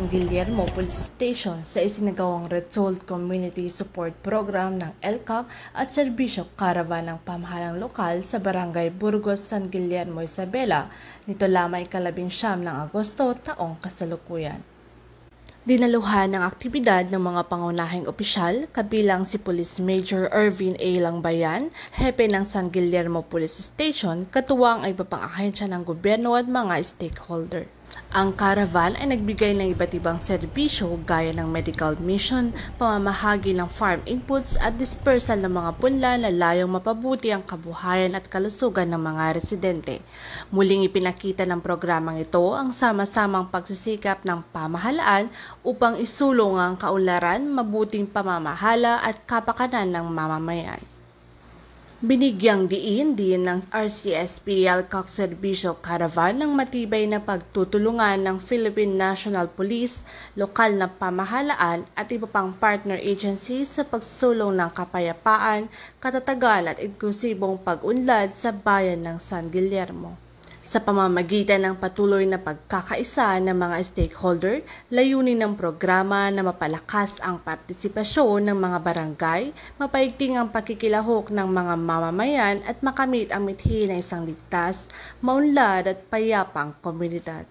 San Guillermo Police Station sa isinagawang Result Community Support Program ng LCAC at serbisyo caravan ng pamahalang lokal sa Barangay Burgos, San Guillermo, Isabela, nito lamang 19 ng Agosto taong kasalukuyan. Dinaluhan ng aktibidad ng mga pangunahing opisyal kabilang si Police Major Ervin A. Langbayan, hepe ng San Guillermo Police Station, katuwang ay iba pang ahensya ng gobyerno at mga stakeholder. Ang caravan ay nagbigay ng iba't ibang serbisyo gaya ng medical mission, pamamahagi ng farm inputs at dispersal ng mga punla na layong mapabuti ang kabuhayan at kalusugan ng mga residente. Muling ipinakita ng programang ito ang sama-samang pagsisikap ng pamahalaan upang isulong ang kaunlaran, mabuting pamamahala at kapakanan ng mamamayan. Binigyang diin ng RCSP LCAC Serbisyo Caravan ng matibay na pagtutulungan ng Philippine National Police, lokal na pamahalaan at iba pang partner agencies sa pagsusulong ng kapayapaan, katatagan at inklusibong pag-unlad sa bayan ng San Guillermo. Sa pamamagitan ng patuloy na pagkakaisa ng mga stakeholder, layunin ng programa na mapalakas ang partisipasyon ng mga barangay, mapaigting ang pakikilahok ng mga mamamayan at makamit ang mithi ng isang ligtas, maunlad at payapang komunidad.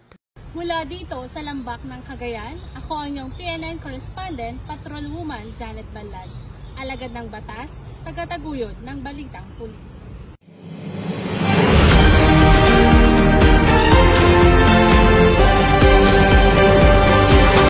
Mula dito sa Lambak ng Cagayan, ako ang iyong PNN correspondent, Patrolwoman Janet Balad, alagad ng batas, tagataguyod ng Balitang Pulis.